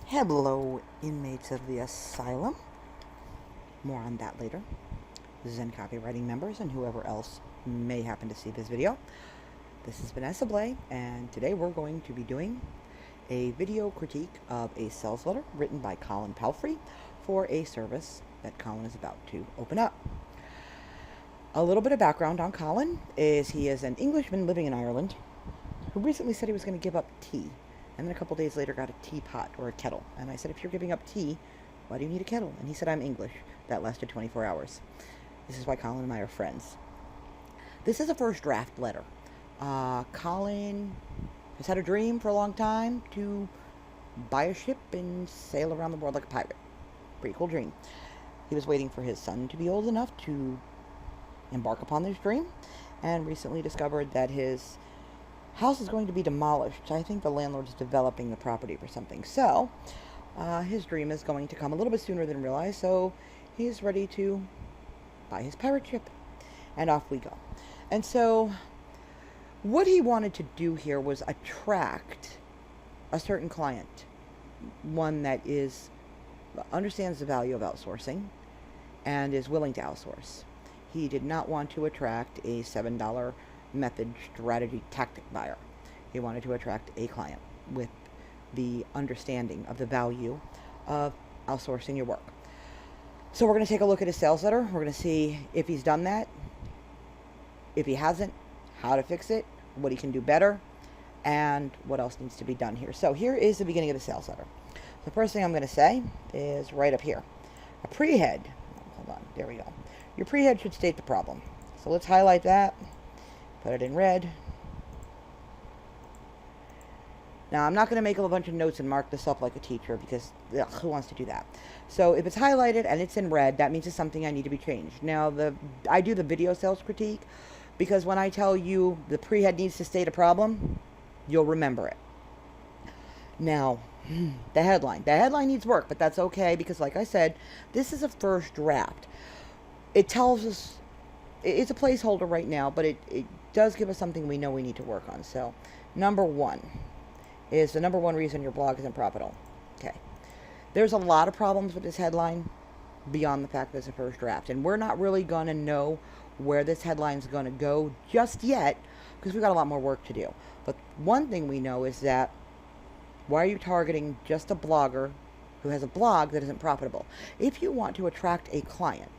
Hello, inmates of the asylum. More on that later. Zen copywriting members and whoever else may happen to see this video. This is Vanessa Blay, and today we're going to be doing a video critique of a sales letter written by Colin Palfrey for a service that Colin is about to open up. A little bit of background on Colin is he is an Englishman living in Ireland who recently said he was going to give up tea, and then a couple days later got a teapot or a kettle. And I said, if you're giving up tea, why do you need a kettle? And he said, I'm English. That lasted 24 hours. This is why Colin and I are friends. This is a first draft letter. Colin has had a dream for a long time to buy a ship and sail around the world like a pirate. Pretty cool dream. He was waiting for his son to be old enough to embark upon this dream, and recently discovered that his house is going to be demolished. I think the landlord's developing the property for something. So, his dream is going to come a little bit sooner than realized, so he's ready to buy his pirate ship. And off we go. And so, what he wanted to do here was attract a certain client. One that understands the value of outsourcing and is willing to outsource. He did not want to attract a $7 method, strategy, tactic buyer. He wanted to attract a client with the understanding of the value of outsourcing your work. So we're going to take a look at his sales letter. We're going to see if he's done that. If he hasn't, how to fix it, what he can do better, and what else needs to be done here. So here is the beginning of the sales letter. The first thing I'm going to say is right up here. A pre-head. Hold on. There we go. Your pre-head should state the problem. So let's highlight that. Put it in red. Now, I'm not going to make a bunch of notes and mark this up like a teacher because who wants to do that? So if it's highlighted and it's in red, that means it's something I need to be changed. Now, I do the video sales critique because when I tell you the pre-head needs to state a problem, you'll remember it. Now, the headline. The headline needs work, but that's okay because, like I said, this is a first draft. It tells us, it's a placeholder right now, but it does give us something we know we need to work on. So, number one is the number one reason your blog isn't profitable. Okay. There's a lot of problems with this headline beyond the fact that it's a first draft. And we're not really going to know where this headline's going to go just yet because we've got a lot more work to do. But one thing we know is that why are you targeting just a blogger who has a blog that isn't profitable? If you want to attract a client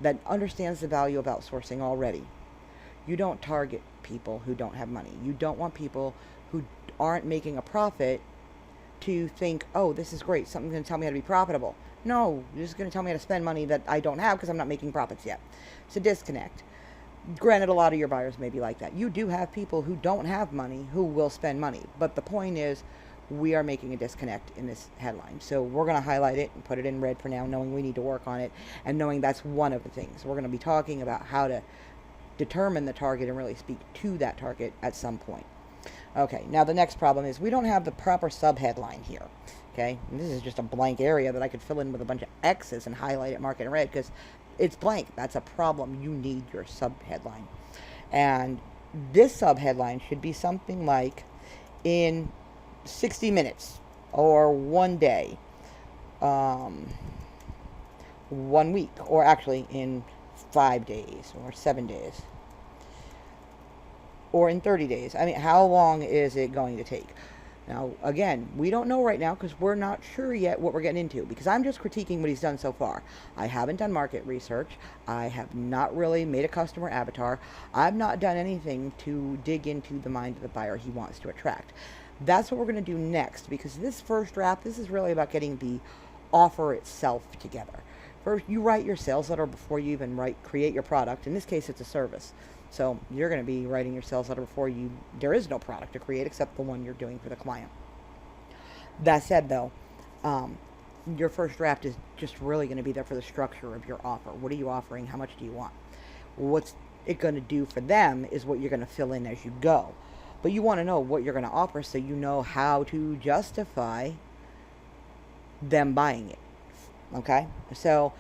that understands the value of outsourcing already, you don't target people who don't have money. You don't want people who aren't making a profit to think, oh, this is great, something's going to tell me how to be profitable. No, you're just going to tell me how to spend money that I don't have because I'm not making profits yet. It's a disconnect. Granted, a lot of your buyers may be like that. You do have people who don't have money who will spend money. But the point is, we are making a disconnect in this headline. So we're going to highlight it and put it in red for now, knowing we need to work on it and knowing that's one of the things. We're going to be talking about how to determine the target and really speak to that target at some point. Okay, now the next problem is we don't have the proper subheadline here. Okay, and this is just a blank area that I could fill in with a bunch of X's and highlight it, mark it in red because it's blank. That's a problem. You need your subheadline. And this subheadline should be something like in 60 minutes or one day, 1 week, or actually in 5 days or 7 days or in 30 days. I mean, how long is it going to take? Now, again, we don't know right now because we're not sure yet what we're getting into because I'm just critiquing what he's done so far. I haven't done market research. I have not really made a customer avatar. I've not done anything to dig into the mind of the buyer he wants to attract. That's what we're going to do next because this first draft, this is really about getting the offer itself together. First, you write your sales letter before you even create your product. In this case, it's a service. So you're going to be writing your sales letter before there is no product to create except the one you're doing for the client. That said, though, your first draft is just really going to be there for the structure of your offer. What are you offering? How much do you want? What's it going to do for them is what you're going to fill in as you go. But you want to know what you're going to offer so you know how to justify them buying it. Okay? So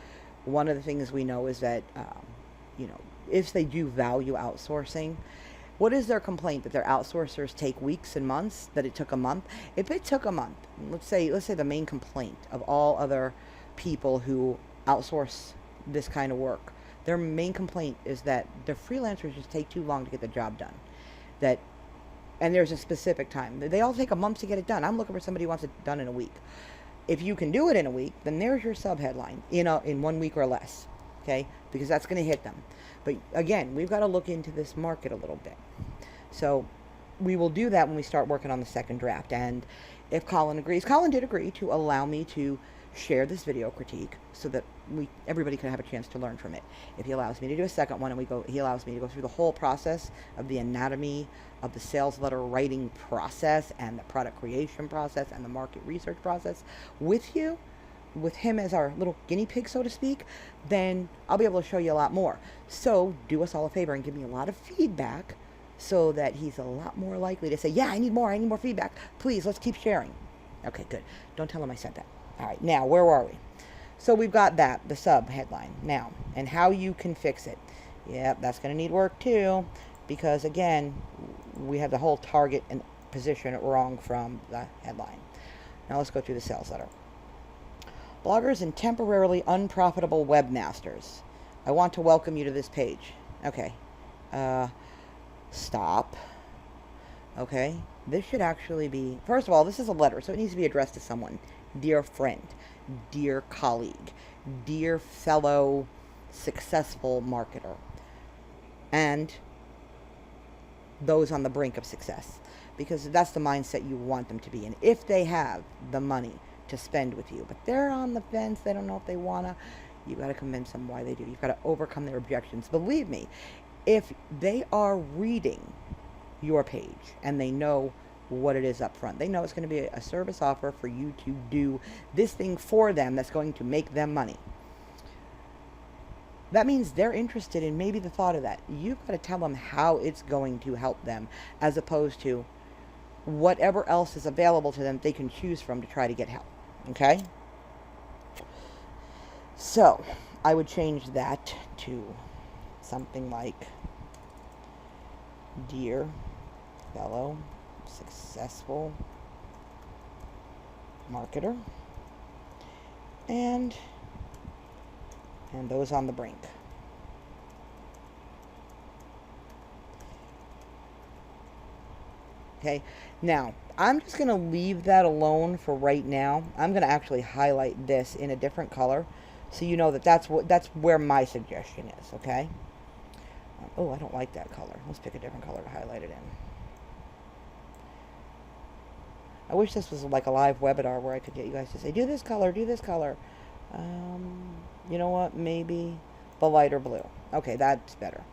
one of the things we know is that, if they do value outsourcing, What is their complaint? That their outsourcers take weeks and months? That it took a month? If it took a month, let's say the main complaint of all other people who outsource this kind of work, their main complaint is that the freelancers just take too long to get the job done. That and there's a specific time. They all take a month to get it done. I'm looking for somebody who wants it done in a week. If you can do it in a week, then there's your sub headline, in 1 week or less, okay? Because that's going to hit them. But again, we've got to look into this market a little bit. So we will do that when we start working on the second draft. And if Colin agrees, Colin did agree to allow me to share this video critique so that everybody can have a chance to learn from it. If he allows me to do a second one, and he allows me to go through the whole process of the anatomy of the sales letter writing process and the product creation process and the market research process with him as our little guinea pig, so to speak, then I'll be able to show you a lot more. So do us all a favor and give me a lot of feedback so that he's a lot more likely to say, yeah, I need more feedback. Please, let's keep sharing. Okay, good. Don't tell him I said that. All right, now, where are we? So we've got the sub headline now, and how you can fix it. Yep, that's going to need work too, because again, we have the whole target and position wrong from the headline. Now let's go through the sales letter. Bloggers and temporarily unprofitable webmasters. I want to welcome you to this page. Okay. Stop. Okay. This should actually be, first of all, this is a letter, so it needs to be addressed to someone. Dear friend, dear colleague, dear fellow successful marketer, and those on the brink of success, because that's the mindset you want them to be in. If they have the money to spend with you, but they're on the fence, they don't know if they wanna, you got to convince them why they do. You've got to overcome their objections. Believe me, if they are reading your page and they know what it is up front, they know it's going to be a service offer for you to do this thing for them that's going to make them money. That means they're interested in maybe the thought of that. You've got to tell them how it's going to help them, as opposed to whatever else is available to them they can choose from to try to get help. Okay? So, I would change that to something like, dear fellow successful marketer and those on the brink. Okay, now I'm just going to leave that alone for right now. I'm going to actually highlight this in a different color so you know that that's where my suggestion is. Okay. Oh, I don't like that color. Let's pick a different color to highlight it in. I wish this was like a live webinar where I could get you guys to say, do this color, do this color. You know what? Maybe the lighter blue. Okay, that's better.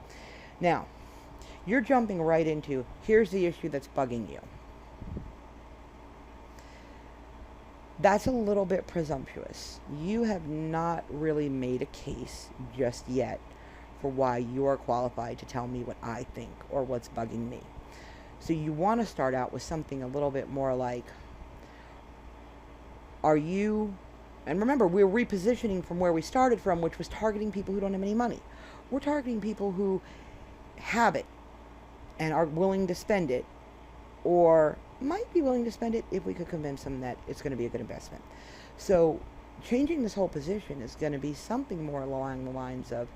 Now, you're jumping right into, here's the issue that's bugging you. That's a little bit presumptuous. You have not really made a case just yet for why you're qualified to tell me what I think or what's bugging me. So you want to start out with something a little bit more like, are you, and remember, we're repositioning from where we started from, which was targeting people who don't have any money. We're targeting people who have it and are willing to spend it, or might be willing to spend it if we could convince them that it's going to be a good investment. So changing this whole position is going to be something more along the lines of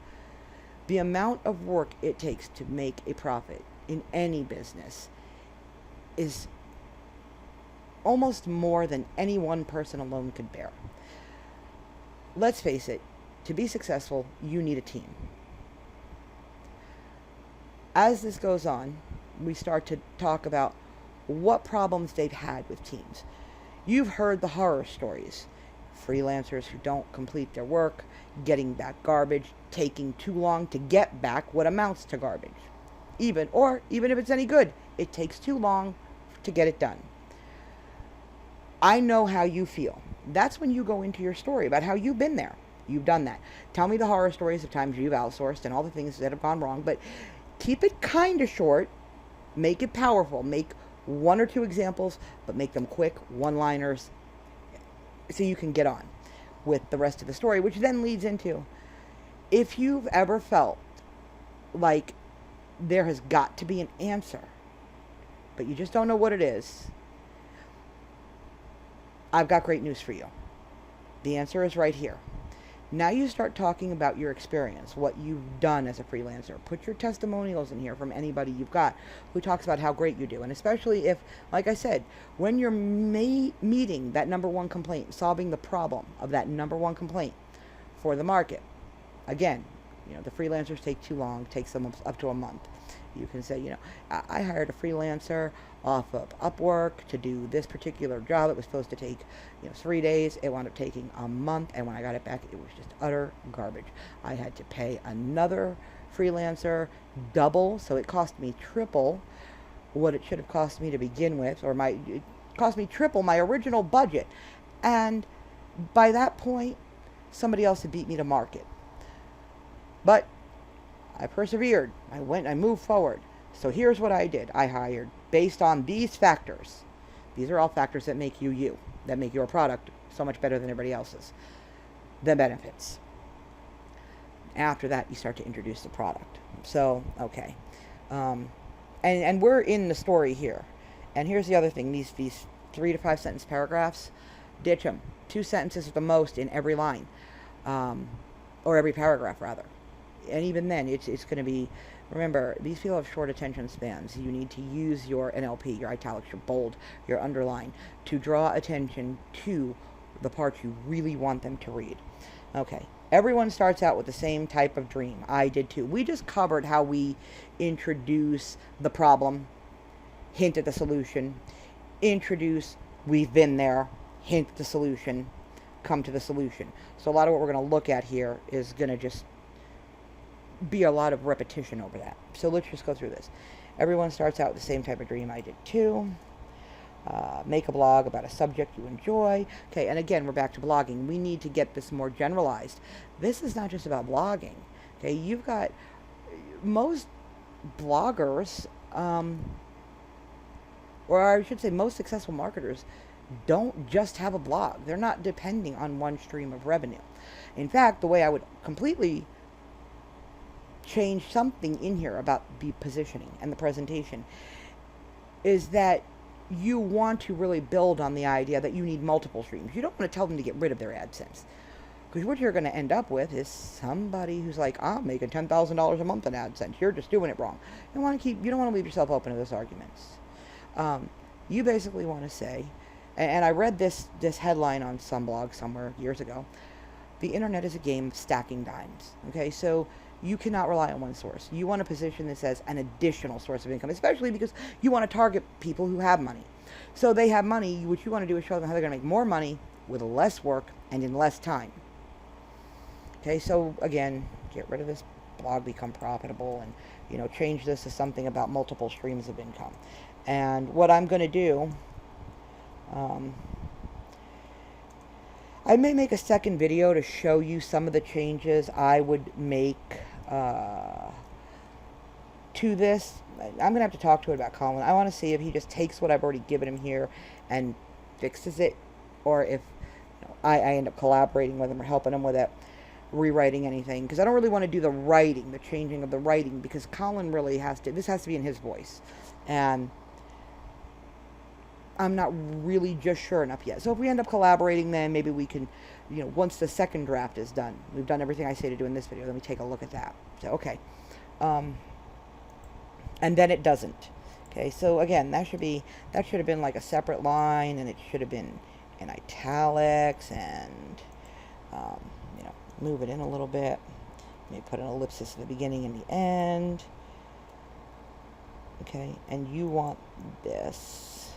the amount of work it takes to make a profit in any business is almost more than any one person alone could bear. Let's face it, to be successful, you need a team. As this goes on, we start to talk about what problems they've had with teams. You've heard the horror stories. Freelancers who don't complete their work, getting back garbage, taking too long to get back what amounts to garbage. Even if it's any good, it takes too long to get it done. I know how you feel. That's when you go into your story about how you've been there. You've done that. Tell me the horror stories of times you've outsourced and all the things that have gone wrong, but keep it kind of short. Make it powerful. Make one or two examples, but make them quick, one-liners, so you can get on with the rest of the story, which then leads into, if you've ever felt like there has got to be an answer, but you just don't know what it is. I've got great news for you. The answer is right here. Now you start talking about your experience, what you've done as a freelancer. Put your testimonials in here from anybody you've got who talks about how great you do. And especially if, like I said, when you're meeting that number one complaint, solving the problem of that number one complaint for the market. Again, the freelancers take too long, takes them up to a month. You can say, I hired a freelancer off of Upwork to do this particular job. It was supposed to take, 3 days. It wound up taking a month. And when I got it back, it was just utter garbage. I had to pay another freelancer double. So it cost me triple what it should have cost me to begin with. It cost me triple my original budget. And by that point, somebody else had beat me to market. But I persevered. I moved forward. So here's what I did. I hired based on these factors. These are all factors that make you, that make your product so much better than everybody else's. The benefits. After that, you start to introduce the product. So, okay. And we're in the story here. And here's the other thing. These 3 to 5 sentence paragraphs, ditch them. 2 sentences at the most in every line. Or every paragraph, rather. And even then, it's going to be, remember, these people have short attention spans. You need to use your NLP, your italics, your bold, your underline, to draw attention to the parts you really want them to read. Okay, everyone starts out with the same type of dream. I did too. We just covered how we introduce the problem, hint at the solution, introduce, we've been there, hint at the solution, come to the solution. So a lot of what we're going to look at here is going to just be a lot of repetition over that. So let's just go through this. Everyone starts out with the same type of dream. I did too. Make a blog about a subject you enjoy. Okay, and again, we're back to blogging. We need to get this more generalized. This is not just about blogging. Okay, you've got most bloggers, or I should say most successful marketers, don't just have a blog. They're not depending on one stream of revenue. In fact, the way I would completely change something in here about the positioning and the presentation is that you want to really build on the idea that you need multiple streams. You don't want to tell them to get rid of their AdSense, because what you're going to end up with is somebody who's like, I'm making $10,000 a month in AdSense. You're just doing it wrong. You don't want to leave yourself open to those arguments. You basically want to say, and I read this headline on some blog somewhere years ago, the internet is a game of stacking dimes. Okay, so you cannot rely on one source. You want to position this as an additional source of income, especially because you want to target people who have money. So they have money. What you want to do is show them how they're going to make more money with less work and in less time. Okay, so again, get rid of this blog, become profitable, and change this to something about multiple streams of income. And what I'm going to do, I may make a second video to show you some of the changes I would make to this. I'm going to have to talk to it about Colin. I want to see if he just takes what I've already given him here and fixes it, or if I end up collaborating with him or helping him with it, rewriting anything. Because I don't really want to do the writing, the changing of the writing, because Colin really this has to be in his voice. And I'm not really just sure enough yet. So if we end up collaborating, then maybe we can, once the second draft is done, we've done everything I say to do in this video, then we take a look at that. So, okay. And then it doesn't. Okay, so again, that should have been like a separate line, and it should have been in italics, and, move it in a little bit. Maybe put an ellipsis at the beginning and the end. Okay, and you want this.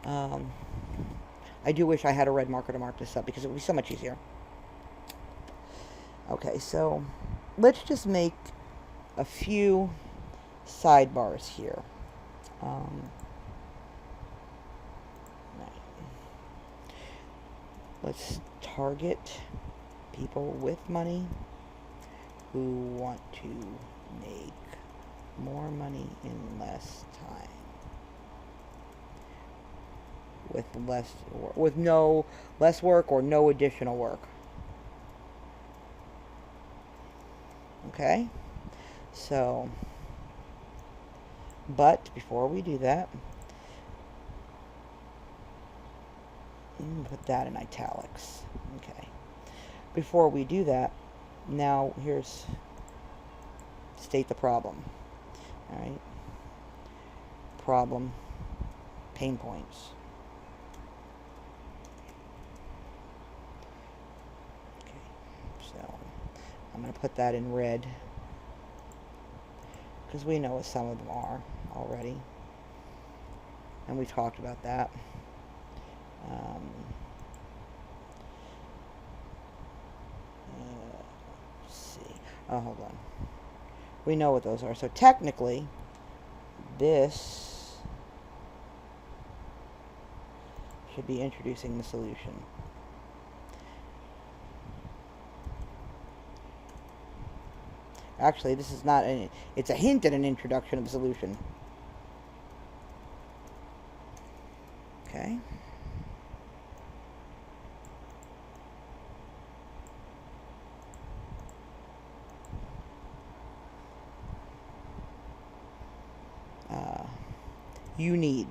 I do wish I had a red marker to mark this up, because it would be so much easier. Okay, so let's just make a few sidebars here. Let's target people with money who want to make more money in less time. With no less work or no additional work. Okay, so, but before we do that, put that in italics. Okay, before we do that, now here's state the problem. All right, problem, pain points. Okay, so I'm going to put that in red because we know what some of them are already, and we talked about that. Let's see. Oh, hold on. We know what those are. So technically, this should be introducing the solution. Actually, this is not any, it's a hint at an introduction of the solution. Okay. You need.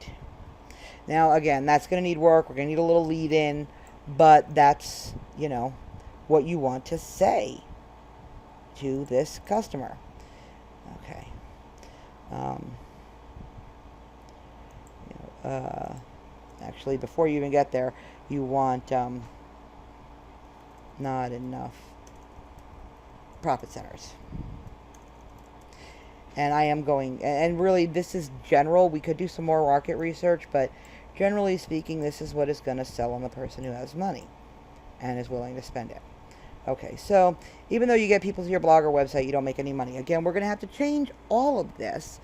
Now, again, that's going to need work. We're going to need a little lead in, but that's, you know, what you want to say to this customer. Okay. Actually, before you even get there, you want not enough profit centers. And I am going, and really this is general. We could do some more market research, but generally speaking, this is what is going to sell on the person who has money and is willing to spend it. Okay, so even though you get people to your blog or website, you don't make any money. Again, we're going to have to change all of this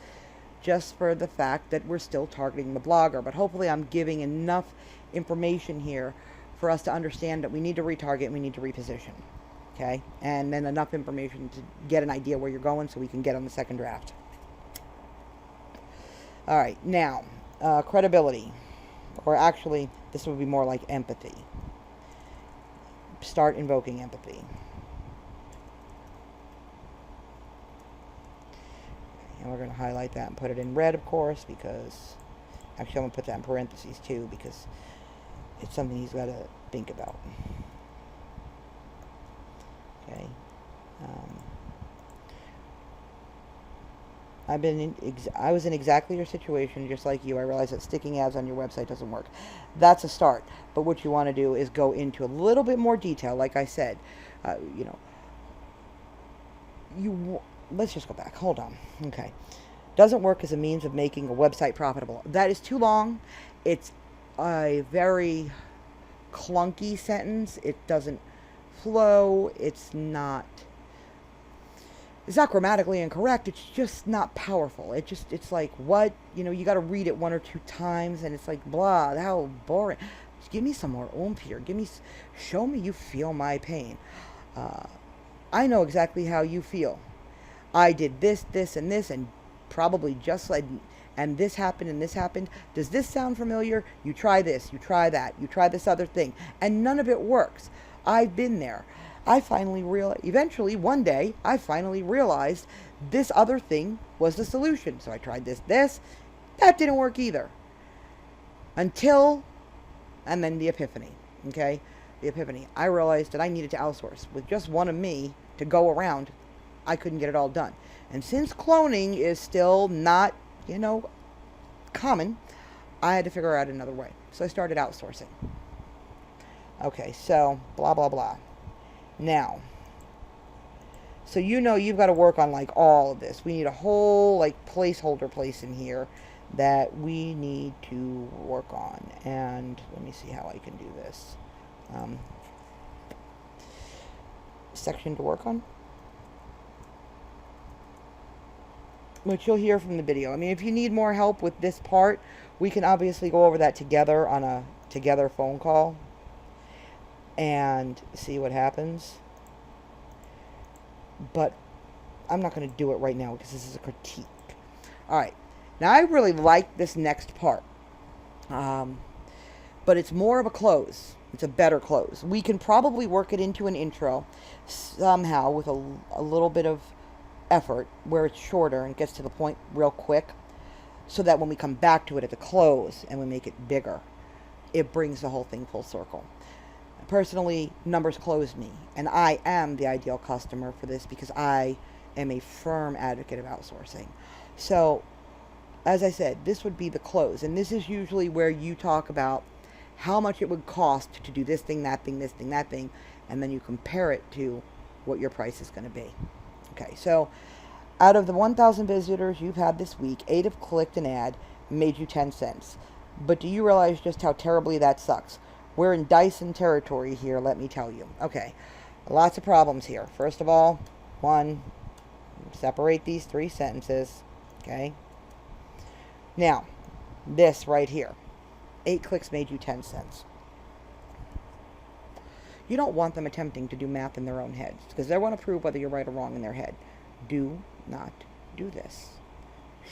just for the fact that we're still targeting the blogger. But hopefully I'm giving enough information here for us to understand that we need to retarget and we need to reposition. Okay, and then enough information to get an idea where you're going so we can get on the second draft. All right, now, credibility. Or actually, this would be more like empathy. Start invoking empathy. And we're going to highlight that and put it in red, of course, because... Actually, I'm going to put that in parentheses, too, because it's something he's got to think about. Okay. I was in exactly your situation, just like you. I realized that sticking ads on your website doesn't work. That's a start. But what you want to do is go into a little bit more detail. Like I said, let's just go back. Hold on. Okay. Doesn't work as a means of making a website profitable. That is too long. It's a very clunky sentence. It doesn't flow. It's not grammatically incorrect. It's just not powerful. It's like, what, you got to read it one or two times and it's like, blah, how boring. Just give me some more oomph here. Show me you feel my pain. I know exactly how you feel. I did this, and this, and probably just like, and this happened and this happened. Does this sound familiar? You try this, you try that, you try this other thing, and none of it works. I've been there. Eventually, one day, I finally realized this other thing was the solution. So I tried this. That didn't work either. And then the epiphany, okay? The epiphany. I realized that I needed to outsource. With just one of me to go around, I couldn't get it all done. And since cloning is still not, common, I had to figure out another way. So I started outsourcing. Okay, so blah, blah, blah. Now, so you've got to work on like all of this. We need a whole like placeholder place in here that we need to work on. And let me see how I can do this. Section to work on, which you'll hear from the video. I mean, if you need more help with this part, we can obviously go over that together on a phone call and see what happens. But I'm not going to do it right now because this is a critique. All right. Now, I really like this next part. But it's more of a close. It's a better close. We can probably work it into an intro somehow with a little bit of effort where it's shorter and gets to the point real quick, so that when we come back to it at the close and we make it bigger, it brings the whole thing full circle. Personally, numbers close me, and I am the ideal customer for this because I am a firm advocate of outsourcing. So, as I said, this would be the close, and this is usually where you talk about how much it would cost to do this thing, that thing, this thing, that thing, and then you compare it to what your price is going to be. Okay, so out of the 1,000 visitors you've had this week, 8 have clicked an ad, made you 10 cents. But do you realize just how terribly that sucks? We're in Dyson territory here, let me tell you. Okay, lots of problems here. First of all, one, separate these 3 sentences. Okay. Now, this right here. 8 clicks made you 10 cents. You don't want them attempting to do math in their own heads because they want to prove whether you're right or wrong in their head. Do not do this.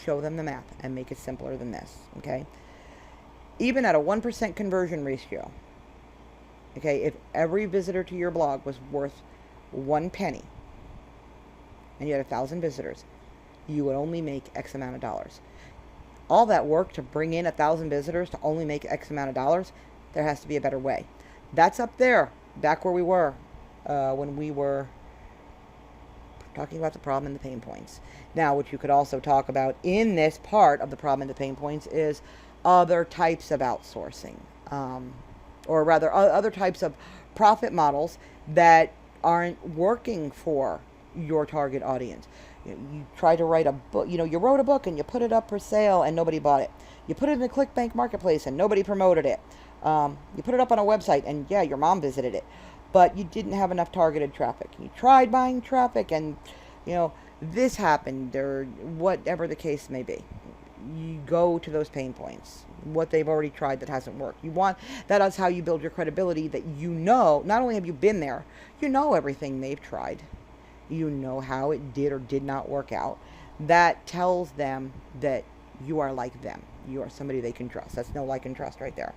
Show them the math and make it simpler than this. Okay. Even at a 1% conversion ratio, okay, if every visitor to your blog was worth 1 penny and you had 1,000 visitors, you would only make X amount of dollars. All that work to bring in 1,000 visitors to only make X amount of dollars, there has to be a better way. That's up there, back where we were when we were talking about the problem and the pain points. Now, what you could also talk about in this part of the problem and the pain points is other types of outsourcing, or rather other types of profit models that aren't working for your target audience. You try to write a book, you wrote a book and you put it up for sale and nobody bought it. You put it in the ClickBank marketplace and nobody promoted it. You put it up on a website and yeah, your mom visited it, but you didn't have enough targeted traffic. You tried buying traffic and, this happened or whatever the case may be. You go to those pain points, what they've already tried that hasn't worked. That is how you build your credibility, that not only have you been there, you know everything they've tried. You know how it did or did not work out. That tells them that you are like them. You are somebody they can trust. That's no like and trust right there.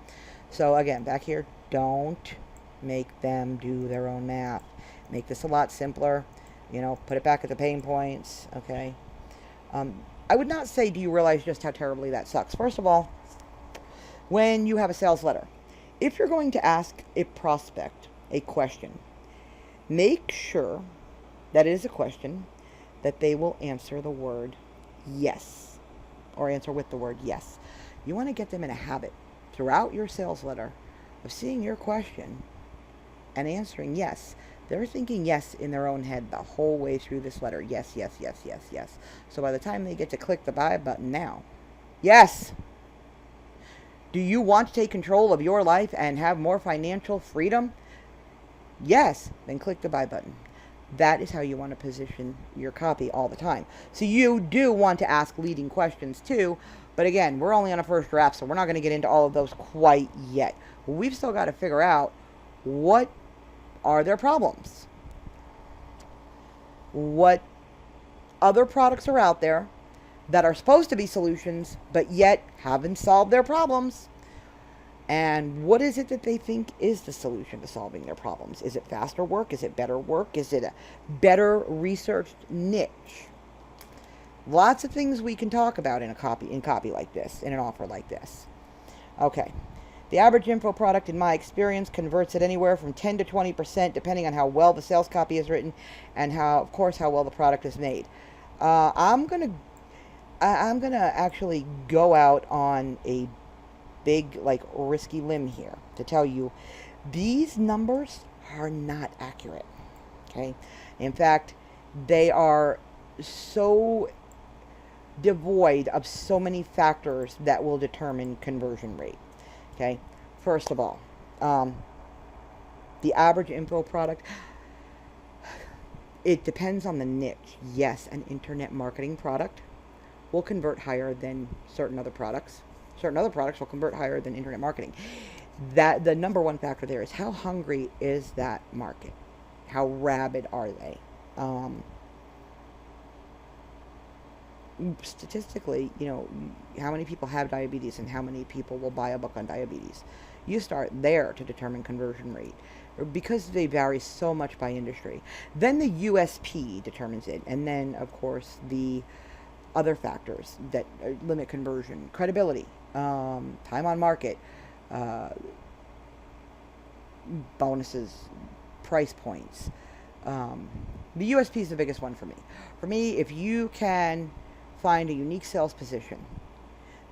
So again, back here, don't make them do their own math. Make this a lot simpler. Put it back at the pain points, okay? I would not say, do you realize just how terribly that sucks? First of all, when you have a sales letter, if you're going to ask a prospect a question, make sure that it is a question that they will answer the word yes, or answer with the word yes. You want to get them in a habit throughout your sales letter of seeing your question and answering yes. They're thinking yes in their own head the whole way through this letter. Yes, yes, yes, yes, yes. So by the time they get to click the buy button now, yes. Do you want to take control of your life and have more financial freedom? Yes. Then click the buy button. That is how you want to position your copy all the time. So you do want to ask leading questions too. But again, we're only on a first draft, so we're not going to get into all of those quite yet. We've still got to figure out what are their problems. What other products are out there that are supposed to be solutions, but yet haven't solved their problems? And what is it that they think is the solution to solving their problems? Is it faster work? Is it better work? Is it a better researched niche? Lots of things we can talk about in copy like this, in an offer like this. Okay. The average info product, in my experience, converts at anywhere from 10 to 20%, depending on how well the sales copy is written and how well the product is made. I'm gonna actually go out on a big, risky limb here to tell you these numbers are not accurate. Okay, in fact, they are so devoid of so many factors that will determine conversion rate. Okay, first of all, the average info product, it depends on the niche. Yes, an internet marketing product will convert higher than certain other products. Certain other products will convert higher than internet marketing. That the number one factor there is how hungry is that market? How rabid are they? statistically, how many people have diabetes and how many people will buy a book on diabetes. You start there to determine conversion rate because they vary so much by industry. Then the USP determines it, and then, of course, the other factors that limit conversion: credibility, time on market, uh, bonuses, price points. Um, the USP is the biggest one for me. For me, if you can find a unique sales position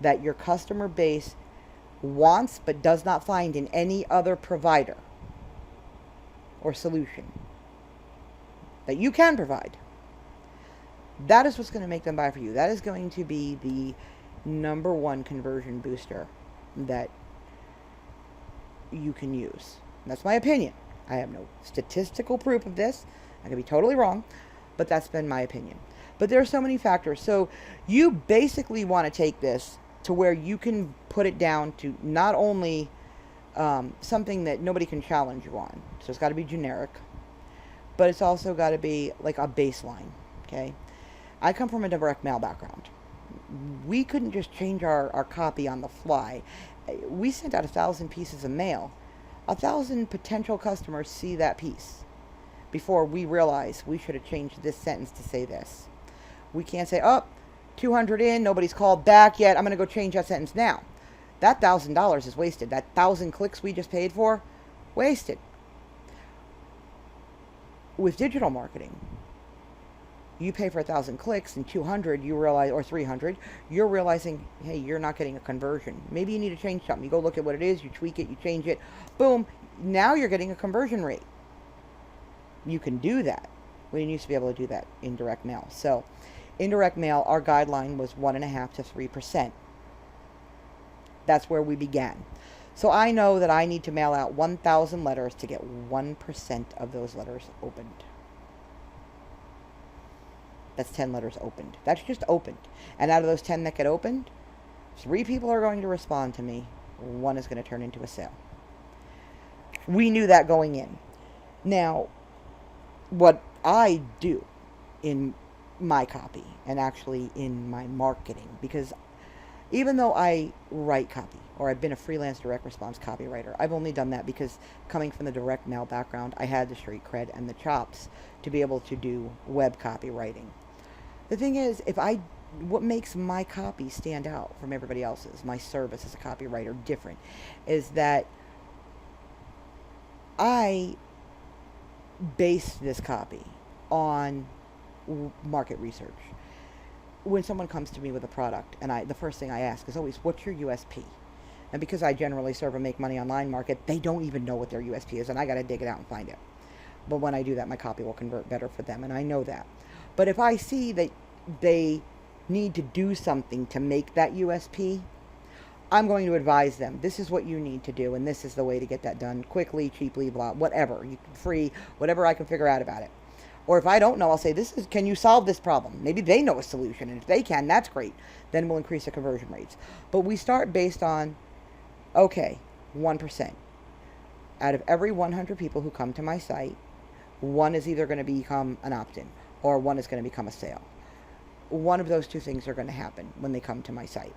that your customer base wants but does not find in any other provider or solution that you can provide, that is what's going to make them buy for you. That is going to be the number one conversion booster that you can use. That's my opinion. I have no statistical proof of this. I could be totally wrong, but that's been my opinion. But there are so many factors. So you basically want to take this to where you can put it down to not only something that nobody can challenge you on. So it's got to be generic, but it's also got to be like a baseline. Okay. I come from a direct mail background. We couldn't just change our copy on the fly. We sent out 1,000 pieces of mail. 1,000 potential customers see that piece before we realize we should have changed this sentence to say this. We can't say, 200 in, nobody's called back yet, I'm going to go change that sentence now. That $1,000 is wasted. That 1,000 clicks we just paid for, wasted. With digital marketing, you pay for 1,000 clicks and 200 you realize, or 300, you're realizing, hey, you're not getting a conversion. Maybe you need to change something. You go look at what it is, you tweak it, you change it, boom, now you're getting a conversion rate. You can do that. We used to be able to do that in direct mail. So in direct mail, our guideline was 1.5% to 3%. That's where we began. So I know that I need to mail out 1,000 letters to get 1% of those letters opened. That's 10 letters opened. That's just opened. And out of those 10 that get opened, 3 people are going to respond to me. 1 is going to turn into a sale. We knew that going in. Now, what I do in my copy and actually in my marketing, because even though I write copy, or I've been a freelance direct response copywriter, I've only done that because coming from the direct mail background, I had the street cred and the chops to be able to do web copywriting. The thing is, what makes my copy stand out from everybody else's, my service as a copywriter different, is that I base this copy on market research. When someone comes to me with a product, and the first thing I ask is always, what's your USP? And because I generally serve a make money online market, they don't even know what their USP is, and I got to dig it out and find it. But when I do that, my copy will convert better for them, and I know that. But if I see that they need to do something to make that USP, I'm going to advise them, this is what you need to do, and this is the way to get that done quickly, cheaply, blah, whatever, free, whatever I can figure out about it. Or if I don't know, I'll say, can you solve this problem? Maybe they know a solution, and if they can, that's great. Then we'll increase the conversion rates. But we start based on, okay, 1%. Out of every 100 people who come to my site, 1 is either going to become an opt-in, or 1 is going to become a sale. One of those 2 things are going to happen when they come to my site.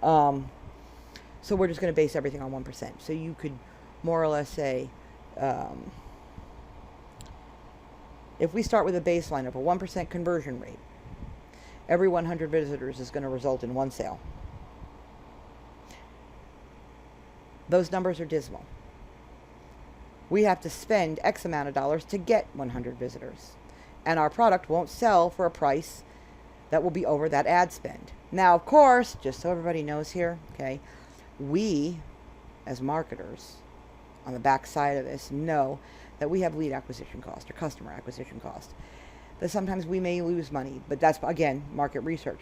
So we're just going to base everything on 1%. So you could more or less say, if we start with a baseline of a 1% conversion rate, every 100 visitors is going to result in 1 sale. Those numbers are dismal. We have to spend X amount of dollars to get 100 visitors. And our product won't sell for a price that will be over that ad spend. Now, of course, just so everybody knows here, okay, we, as marketers, on the back side of this, know that we have lead acquisition cost or customer acquisition cost. That sometimes we may lose money, but that's, again, market research.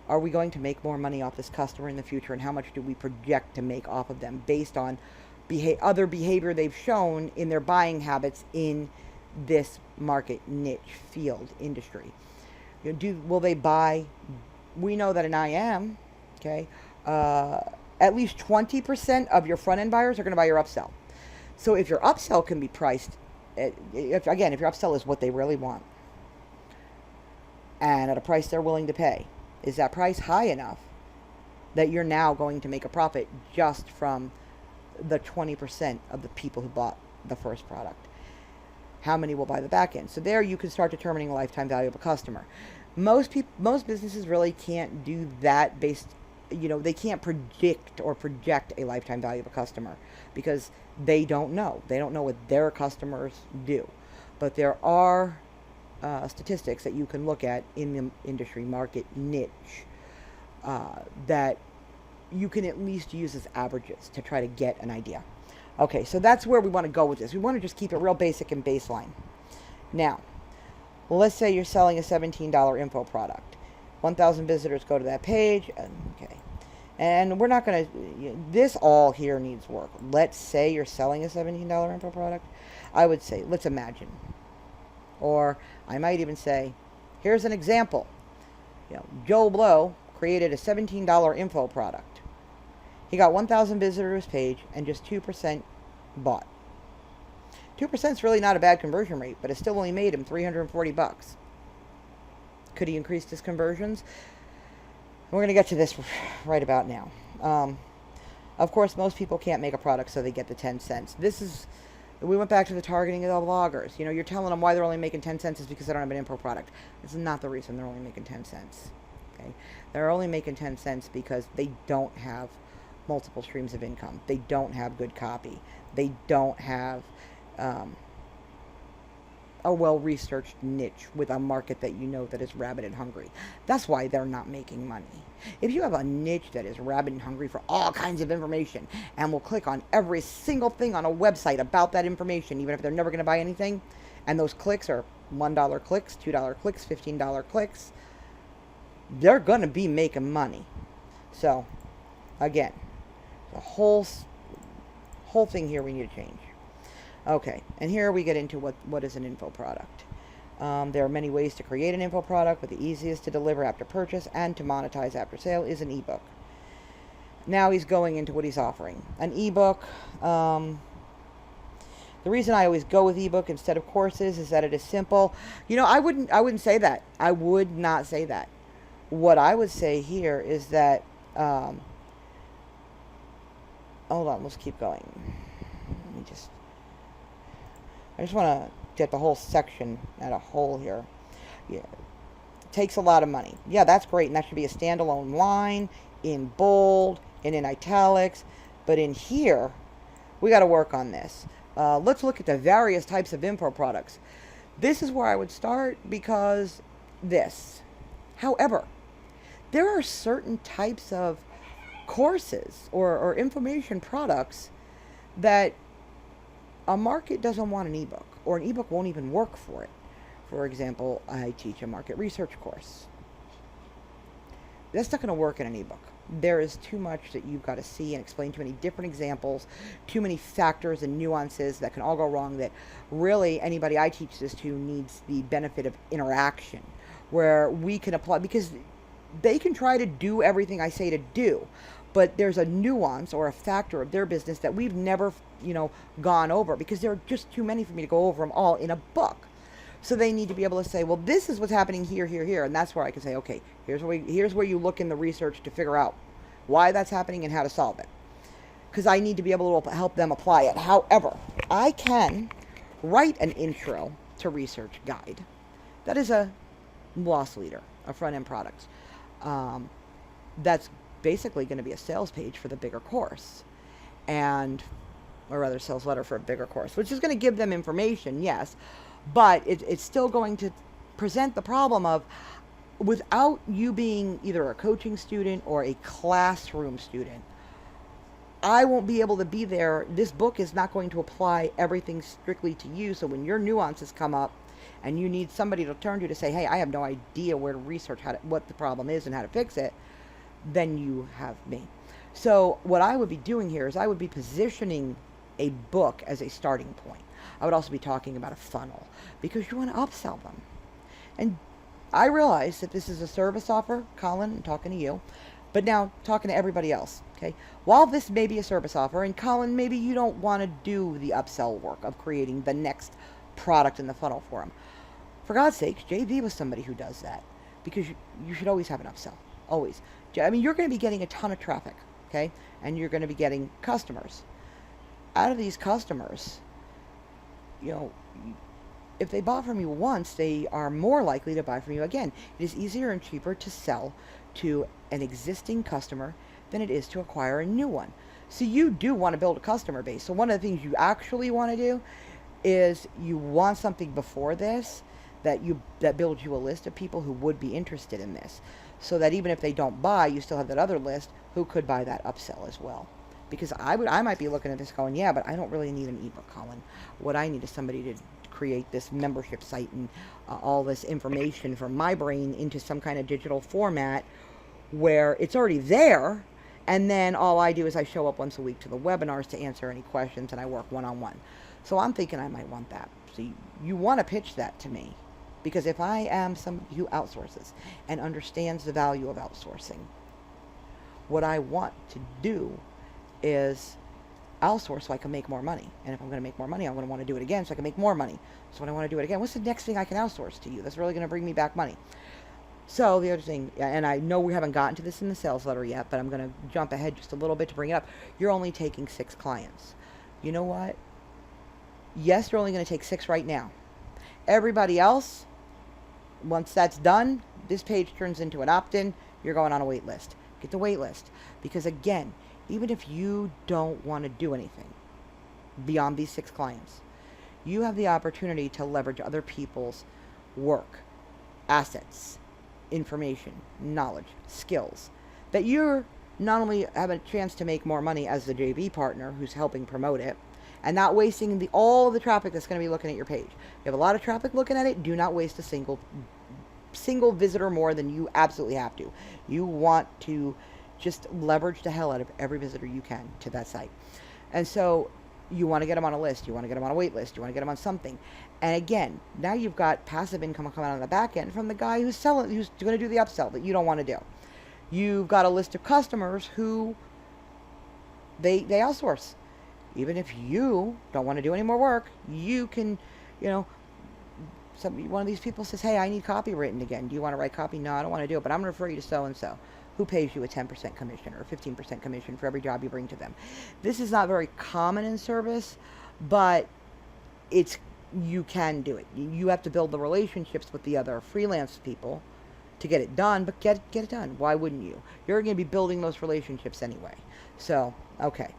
Are we going to make more money off this customer in the future, and how much do we project to make off of them based on other behavior they've shown in their buying habits in this market niche field industry? Will they buy? We know that in IM, okay, at least 20% of your front end buyers are going to buy your upsell. So if your upsell can be priced, if your upsell is what they really want, and at a price they're willing to pay. Is that price high enough that you're now going to make a profit just from the 20% of the people who bought the first product? How many will buy the back end? So there you can start determining the lifetime value of a customer. Most businesses really can't do that based, they can't predict or project a lifetime value of a customer because they don't know. They don't know what their customers do. But there are statistics that you can look at in the industry market niche that you can at least use as averages to try to get an idea. Okay, so that's where we want to go with this. We want to just keep it real basic and baseline. Now, let's say you're selling a $17 info product. 1,000 visitors go to that page. Okay. And we're not going to, this all here needs work. Let's say you're selling a $17 info product. I would say, let's imagine. Or I might even say, here's an example. Joe Blow created a $17 info product. He got 1,000 visitors to his page and just 2% bought. 2% is really not a bad conversion rate, but it still only made him $340. Could he increase his conversions? We're going to get to this right about now. Of course, most people can't make a product, so they get the 10 cents. We went back to the targeting of the bloggers. You're telling them why they're only making 10 cents is because they don't have an info product. This is not the reason they're only making 10 cents. Okay? They're only making 10 cents because they don't have multiple streams of income. They don't have good copy. They don't have a well-researched niche with a market that that is rabid and hungry. That's why they're not making money. If you have a niche that is rabid and hungry for all kinds of information and will click on every single thing on a website about that information, even if they're never going to buy anything, and those clicks are $1 clicks, $2 clicks, $15 clicks, they're going to be making money. So, again, the whole thing here we need to change. Okay, and here we get into what is an info product. There are many ways to create an info product, but the easiest to deliver after purchase and to monetize after sale is an ebook. Now he's going into what he's offering. An ebook, the reason I always go with ebook instead of courses is that it is simple. I wouldn't say that. I would not say that. What I would say here is that hold on, let's keep going. I just want to get the whole section at a whole here. Yeah. It takes a lot of money. Yeah, that's great, and that should be a standalone line, in bold, and in italics. But in here, we got to work on this. Let's look at the various types of info products. This is where I would start because this. However, there are certain types of courses or information products that a market doesn't want an ebook, or an ebook won't even work for it. For example, I teach a market research course. That's not going to work in an ebook. There is too much that you've got to see and explain, too many different examples, too many factors and nuances that can all go wrong, that really anybody I teach this to needs the benefit of interaction, where we can apply, because they can try to do everything I say to do, but there's a nuance or a factor of their business that we've never, gone over, because there are just too many for me to go over them all in a book. So they need to be able to say, well, this is what's happening here, here, here. And that's where I can say, okay, here's where you look in the research to figure out why that's happening and how to solve it. Because I need to be able to help them apply it. However, I can write an intro to research guide. That is a loss leader, a front-end product. That's basically going to be a sales page for the bigger course. Or rather sales letter for a bigger course, which is going to give them information, yes, but it's still going to present the problem of, without you being either a coaching student or a classroom student, I won't be able to be there. This book is not going to apply everything strictly to you. So when your nuances come up and you need somebody to turn to say, hey, I have no idea where to research what the problem is and how to fix it, then you have me. So what I would be doing here is I would be positioning a book as a starting point. I would also be talking about a funnel, because you want to upsell them. And I realize that this is a service offer, Colin, I'm talking to you, but now talking to everybody else, okay? While this may be a service offer, and Colin, maybe you don't want to do the upsell work of creating the next product in the funnel for them. For God's sakes, JV was somebody who does that. because you should always have an upsell. Always. I mean, you're going to be getting a ton of traffic, okay? And you're going to be getting customers. Out of these customers, you know, if they bought from you once, they are more likely to buy from you again. It is easier and cheaper to sell to an existing customer than it is to acquire a new one. So you do want to build a customer base. So one of the things you actually want to do is you want something before this that builds you a list of people who would be interested in this, so that even if they don't buy, you still have that other list who could buy that upsell as well. Because I might be looking at this going, yeah, but I don't really need an ebook, Colin. What I need is somebody to create this membership site and all this information from my brain into some kind of digital format where it's already there, and then all I do is I show up once a week to the webinars to answer any questions, and I work one-on-one. So I'm thinking I might want that. So you want to pitch that to me, because if I am somebody who outsources and understands the value of outsourcing, what I want to do is outsource so I can make more money. And if I'm going to make more money, I'm going to want to do it again so I can make more money. So when I want to do it again, what's the next thing I can outsource to you that's really going to bring me back money? So the other thing, and I know we haven't gotten to this in the sales letter yet, but I'm going to jump ahead just a little bit to bring it up. You're only taking 6 clients. You know what? Yes, you're only going to take 6 right now. Everybody else, once that's done, this page turns into an opt-in. You're going on a wait list. Get the wait list. Because again, even if you don't want to do anything beyond these 6 clients, you have the opportunity to leverage other people's work, assets, information, knowledge, skills, that you're not only have a chance to make more money as the JV partner who's helping promote it, and not wasting all the traffic that's going to be looking at your page. You have a lot of traffic looking at it. Do not waste a single visitor more than you absolutely have to. You want to just leverage the hell out of every visitor you can to that site. And so you want to get them on a list. You want to get them on a wait list. You want to get them on something. And again, now you've got passive income coming out on the back end from the guy who's going to do the upsell that you don't want to do. You've got a list of customers who they outsource. Even if you don't want to do any more work, you can, one of these people says, hey, I need copy written again. Do you want to write copy? No, I don't want to do it, but I'm going to refer you to so-and-so, who pays you a 10% commission or 15% commission for every job you bring to them. This is not very common in service, but you can do it. You have to build the relationships with the other freelance people to get it done, but get it done. Why wouldn't you? You're going to be building those relationships anyway. So, okay.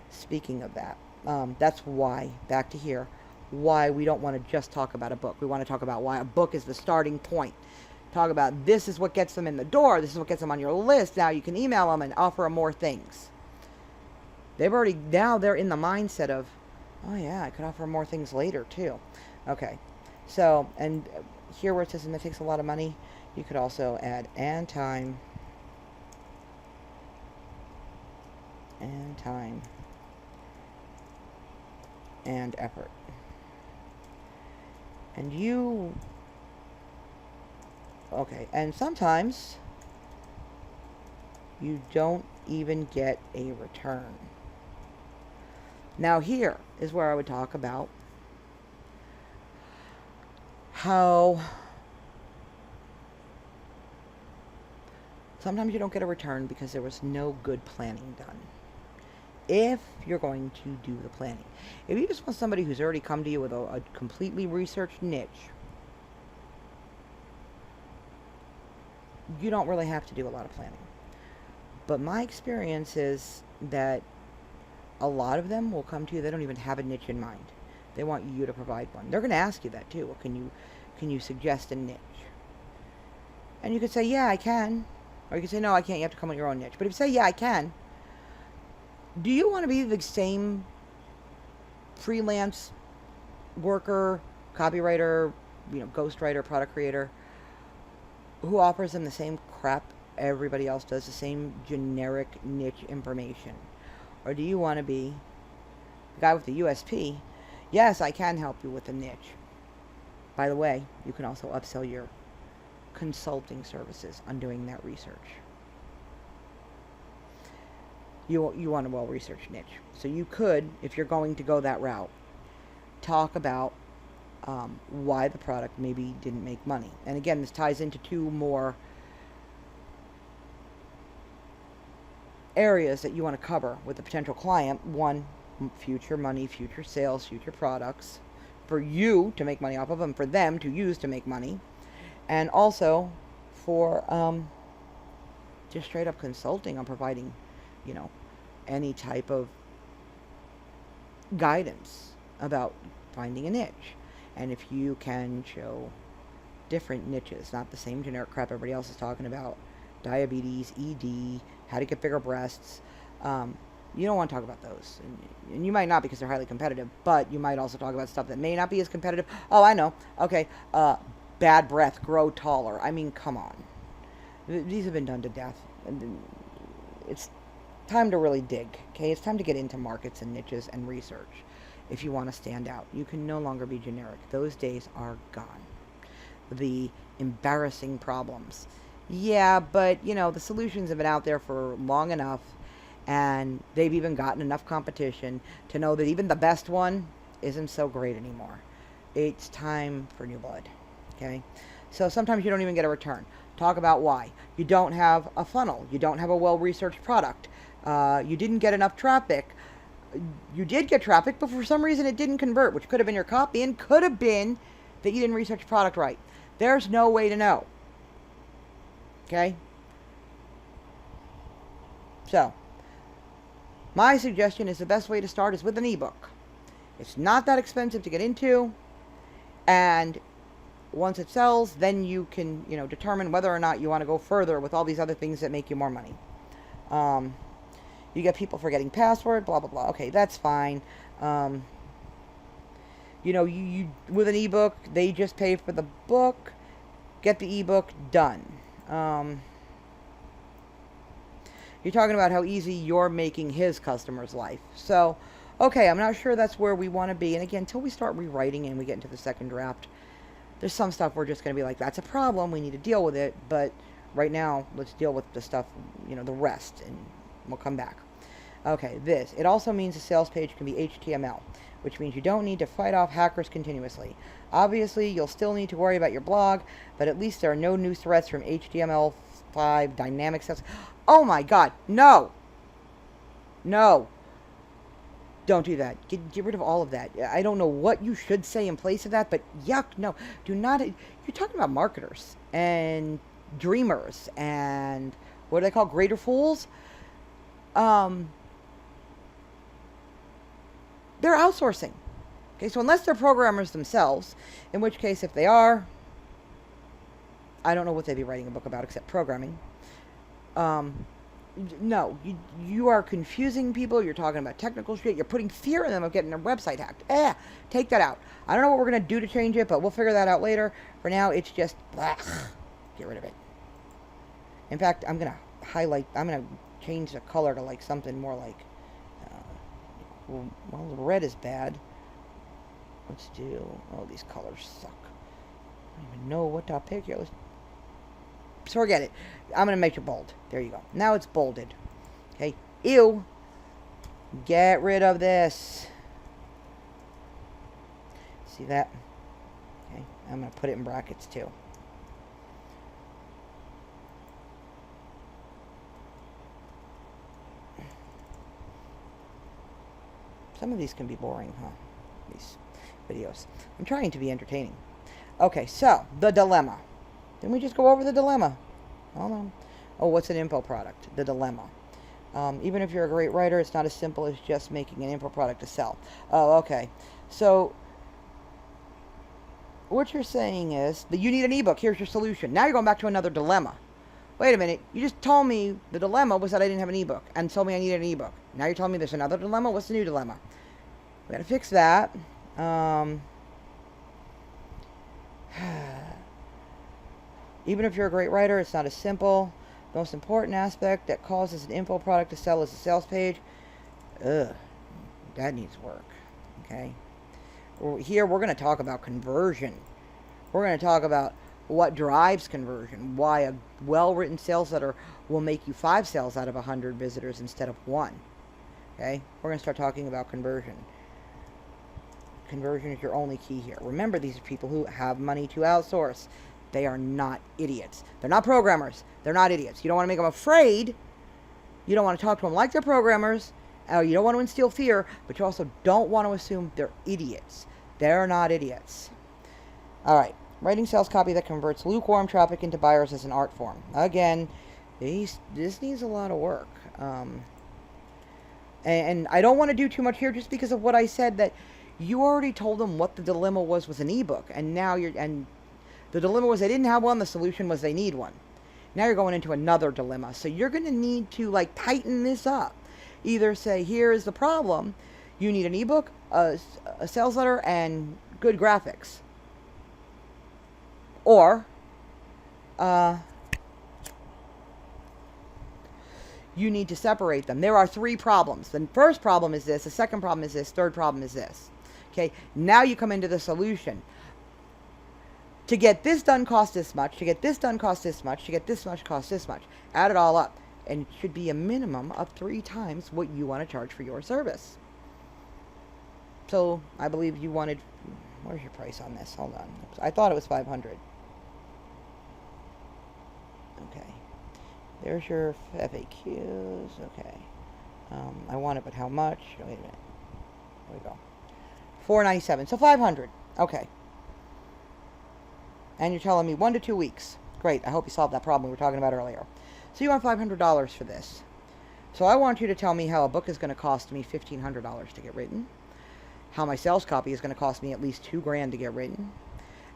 Speaking of that, that's why, back to here, why we don't want to just talk about a book. We want to talk about why a book is the starting point. Talk about this is what gets them in the door. This is what gets them on your list. Now you can email them and offer them more things. Now they're in the mindset of, oh yeah, I could offer more things later too. Okay. So, and here where it says, and it takes a lot of money, you could also add and time. And effort. And and sometimes you don't even get a return. Now here is where I would talk about how sometimes you don't get a return because there was no good planning done. If you're going to do the planning. If you just want somebody who's already come to you with a completely researched niche, you don't really have to do a lot of planning. But my experience is that a lot of them will come to you, they don't even have a niche in mind. They want you to provide one. They're going to ask you that too. Well, can you suggest a niche? And you could say, yeah, I can. Or you could say, no, I can't. You have to come with your own niche. But if you say, yeah, I can, do you want to be the same freelance worker, copywriter, ghostwriter, product creator, who offers them the same crap everybody else does, the same generic niche information? Or do you want to be the guy with the USP? Yes, I can help you with a niche. By the way, you can also upsell your consulting services on doing that research. You want a well-researched niche. So you could, if you're going to go that route, talk about why the product maybe didn't make money. And again, this ties into two more areas that you want to cover with the potential client. One, future money, future sales, future products for you to make money off of them, for them to use to make money, and also for just straight up consulting on providing, you know, any type of guidance about finding a niche. And if you can show different niches, not the same generic crap everybody else is talking about, diabetes, ED, how to get bigger breasts, you don't want to talk about those. And you might not, because they're highly competitive, but you might also talk about stuff that may not be as competitive. Oh, I know. Okay. Bad breath, grow taller. I mean, come on. These have been done to death. And it's time to really dig. Okay. It's time to get into markets and niches and research if you want to stand out. You can no longer be generic. Those days are gone. The embarrassing problems. Yeah, but, you know, the solutions have been out there for long enough, and they've even gotten enough competition to know that even the best one isn't so great anymore. It's time for new blood, okay? So sometimes you don't even get a return. Talk about why. You don't have a funnel. You don't have a well-researched product. You didn't get enough traffic. You did get traffic, but for some reason it didn't convert, which could have been your copy and could have been that you didn't research the product right. There's no way to know. Okay? So, my suggestion is the best way to start is with an ebook. It's not that expensive to get into, and once it sells, then you can, you know, determine whether or not you want to go further with all these other things that make you more money. You get people forgetting password, blah, blah, blah. Okay, that's fine. You know, you with an ebook, they just pay for the book, get the ebook, done. You're talking about how easy you're making his customer's life. So, okay, I'm not sure that's where we want to be. And again, until we start rewriting and we get into the second draft, there's some stuff we're just going to be like, that's a problem, we need to deal with it. But right now, let's deal with the stuff, you know, the rest, and we'll come back. Okay, this. It also means the sales page can be HTML, which means you don't need to fight off hackers continuously. Obviously, you'll still need to worry about your blog, but at least there are no new threats from HTML5 dynamic sales. Oh my God, no! No. Don't do that. Get rid of all of that. I don't know what you should say in place of that, but yuck, no. Do not. You're talking about marketers and dreamers and what do they call greater fools? They're outsourcing. Okay, so unless they're programmers themselves, in which case, if they are, I don't know what they'd be writing a book about except programming. No, you are confusing people. You're talking about technical shit. You're putting fear in them of getting their website hacked. Take that out. I don't know what we're going to do to change it, but we'll figure that out later. For now, it's just, get rid of it. In fact, I'm going to change the color to like something more like, well, the red is bad. Let's do, these colors suck. I don't even know what to pick here. So forget it. I'm going to make it bold. There you go. Now it's bolded. Okay. Ew. Get rid of this. See that? Okay. I'm going to put it in brackets too. Some of these can be boring, huh? These videos. I'm trying to be entertaining. Okay, so, the dilemma. Didn't we just go over the dilemma? Hold on. Oh, what's an info product? The dilemma. Even if you're a great writer, it's not as simple as just making an info product to sell. Oh, okay. So, what you're saying is that you need an ebook. Here's your solution. Now you're going back to another dilemma. Wait a minute. You just told me the dilemma was that I didn't have an ebook and told me I needed an ebook. Now you're telling me there's another dilemma? What's the new dilemma? We got to fix that. Even if you're a great writer, it's not as simple. The most important aspect that causes an info product to sell is the sales page. Ugh, that needs work. Okay. Here we're going to talk about conversion. We're going to talk about what drives conversion. Why a well-written sales letter will make you 5 sales out of 100 visitors instead of 1. Okay. We're going to start talking about conversion. conversion is your only key here. Remember, these are people who have money to outsource. They are not idiots. They're not programmers. They're not idiots. You don't want to make them afraid. You don't want to talk to them like they're programmers. You don't want to instill fear, but you also don't want to assume they're idiots. They're not idiots. All right. Writing sales copy that converts lukewarm traffic into buyers is an art form. Again, this needs a lot of work. And I don't want to do too much here just because of what I said, that you already told them what the dilemma was with an ebook. And now the dilemma was they didn't have one. The solution was they need one. Now you're going into another dilemma. So you're going to need to tighten this up. Either say, here is the problem. You need an ebook, a sales letter, and good graphics. Or, you need to separate them. There are 3 problems. The first problem is this. The second problem is this. Third problem is this. Okay, now you come into the solution. To get this done cost this much. To get this done cost this much. To get this much cost this much. Add it all up. And it should be a minimum of 3 times what you want to charge for your service. So, I believe you wanted... Where's your price on this? Hold on. I thought it was $500. Okay. There's your FAQs. Okay. I want it, but how much? Wait a minute. There we go. $497. So $500. Okay. And you're telling me 1 to 2 weeks. Great. I hope you solved that problem we were talking about earlier. So you want $500 for this. So I want you to tell me how a book is going to cost me $1,500 to get written. How my sales copy is going to cost me at least $2,000 to get written.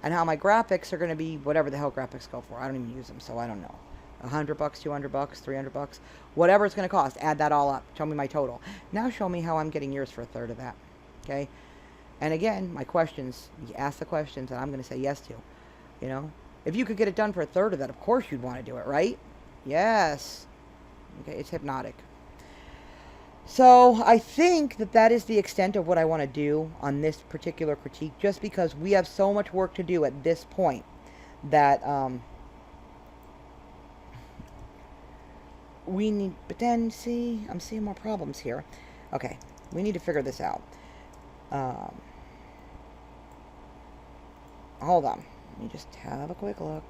And how my graphics are going to be whatever the hell graphics go for. I don't even use them, so I don't know. $100, $200, $300, whatever it's going to cost. Add that all up. Show me my total. Now show me how I'm getting yours for a third of that. Okay? And again, my questions, you ask the questions that I'm going to say yes to. You know? If you could get it done for a third of that, of course you'd want to do it, right? Yes. Okay, it's hypnotic. So I think that is the extent of what I want to do on this particular critique, just because we have so much work to do at this point that we need, but then see, I'm seeing more problems here. Okay, we need to figure this out. Hold on. Let me just have a quick look.